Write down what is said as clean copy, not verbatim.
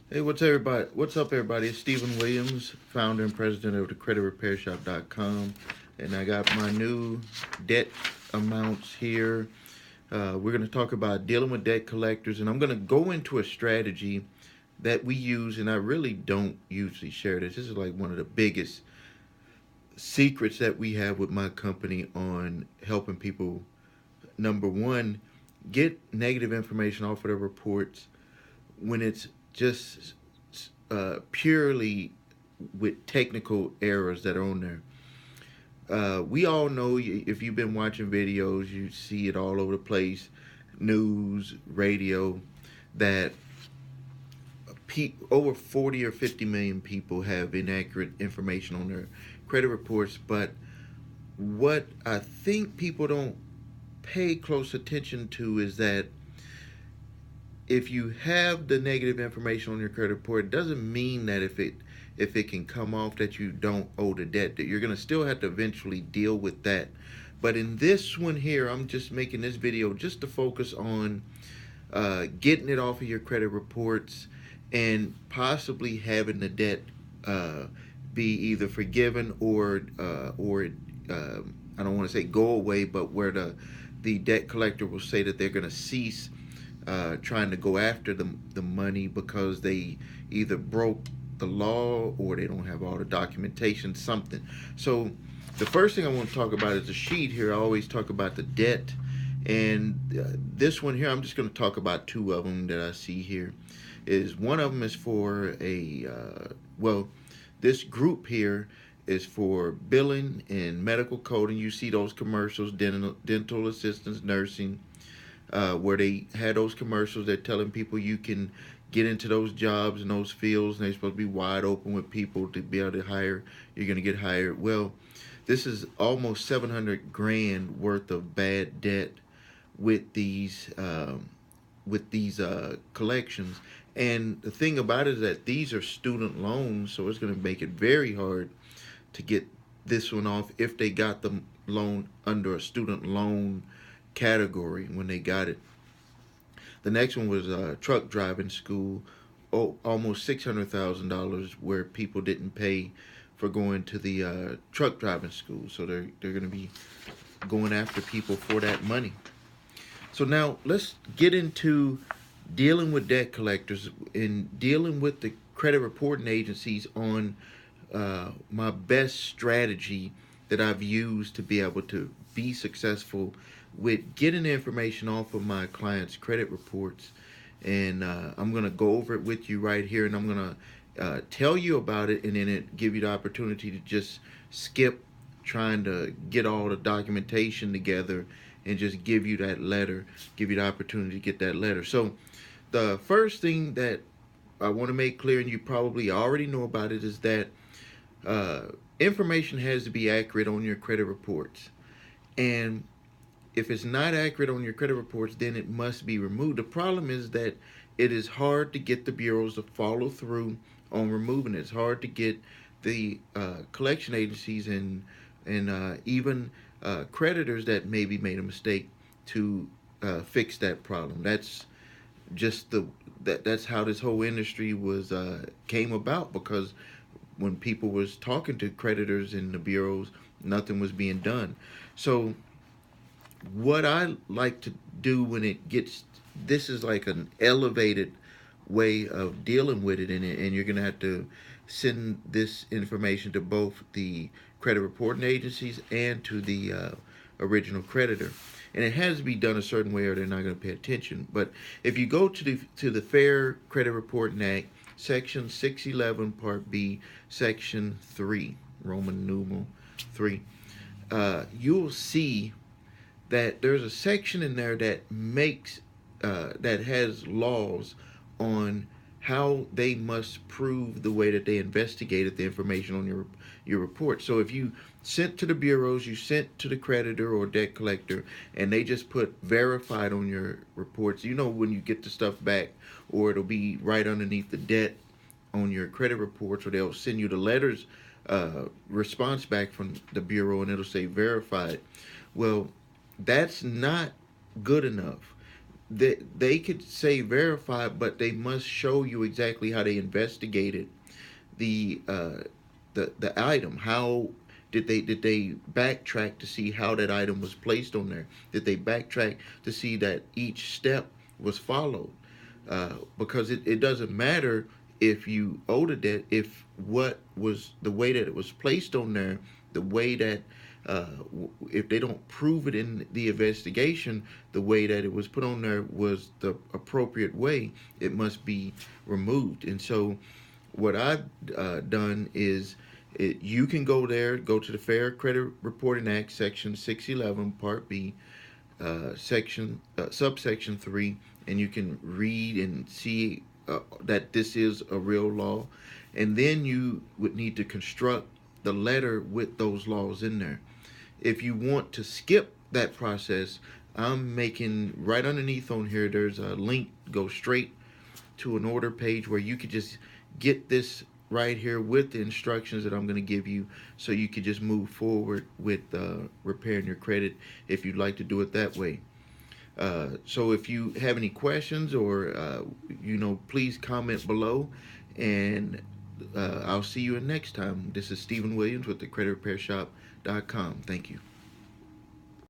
Hey, what's everybody? What's up, everybody? It's Stephen Williams, founder and president of the CreditRepairShop.com, and I got my new debt amounts here. We're going to talk about dealing with debt collectors, and I'm going to go into a strategy that we use, and I really don't usually share this. This is like one of the biggest secrets that we have with my company on helping people. Number one, get negative information off of their reports when it's just purely with technical errors that are on there. We all know if you've been watching videos, you see it all over the place, news, radio, that over 40 or 50 million people have inaccurate information on their credit reports. But what I think people don't pay close attention to is that if you have the negative information on your credit report, it doesn't mean that if it can come off that you don't owe the debt. That you're gonna still have to eventually deal with that. But in this one here, I'm just making this video just to focus on getting it off of your credit reports and possibly having the debt be either forgiven or I don't want to say go away, but where the debt collector will say that they're going to cease trying to go after the money because they either broke the law or they don't have all the documentation, something. So the first thing I want to talk about is the sheet here. I always talk about the debt. And this one here, I'm just going to talk about two of them that I see here. Is one of them is for this group here is for billing and medical coding. You see those commercials, dental assistants, nursing, where they had those commercials. They're telling people you can get into those jobs and those fields, and they're supposed to be wide open with people to be able to hire. You're going to get hired. Well, this is almost 700 grand worth of bad debt with these collections. And the thing about it is that these are student loans, so it's going to make it very hard to get this one off if they got the loan under a student loan category when they got it. The next one was truck driving school, almost $600,000 where people didn't pay for going to the truck driving school, so they're going to be going after people for that money. So now let's get into dealing with debt collectors and dealing with the credit reporting agencies on my best strategy that I've used to be able to be successful with getting the information off of my clients' credit reports. And I'm going to go over it with you right here, and I'm going to tell you about it, and then give you the opportunity to just skip trying to get all the documentation together and just give you that letter, give you the opportunity to get that letter. So the first thing that I want to make clear, and you probably already know about it, is that information has to be accurate on your credit reports. And if it's not accurate on your credit reports, then it must be removed. The problem is that it is hard to get the bureaus to follow through on removing it. It's hard to get the collection agencies and even creditors that maybe made a mistake to fix that problem. That's just that's how this whole industry was came about, because when people was talking to creditors in the bureaus, nothing was being done. So what I like to do when it gets, this is like an elevated way of dealing with it, and you're gonna have to send this information to both the credit reporting agencies and to the original creditor, and it has to be done a certain way or they're not going to pay attention. But if you go to the Fair Credit Reporting Act, Section 611, Part B, Section 3, Roman numeral 3, you'll see that there's a section in there that makes that has laws on how they must prove the way that they investigated the information on your report. So if you sent to the bureaus, you sent to the creditor or debt collector, and they just put verified on your reports, you know when you get the stuff back, or it'll be right underneath the debt on your credit reports, or they'll send you the letters response back from the bureau, and it'll say verified. Well, that's not good enough. they could say verified, but they must show you exactly how they investigated the the item. How did they backtrack to see how that item was placed on there? Did they backtrack to see that each step was followed? Because it doesn't matter if you owed a debt if what was the way that it was placed on there, the way that if they don't prove it in the investigation, the way that it was put on there was the appropriate way, it must be removed. And so what I've done is you can go there, go to the Fair Credit Reporting Act, Section 611, Part B, subsection 3, and you can read and see that this is a real law. And then you would need to construct the letter with those laws in there. If you want to skip that process, I'm making right underneath on here, there's a link, go straight to an order page where you could just get this right here with the instructions that I'm going to give you, so you could just move forward with repairing your credit if you'd like to do it that way. So if you have any questions or please comment below, and I'll see you next time. This is Stephen Williams with the creditrepairshop.com. Thank you.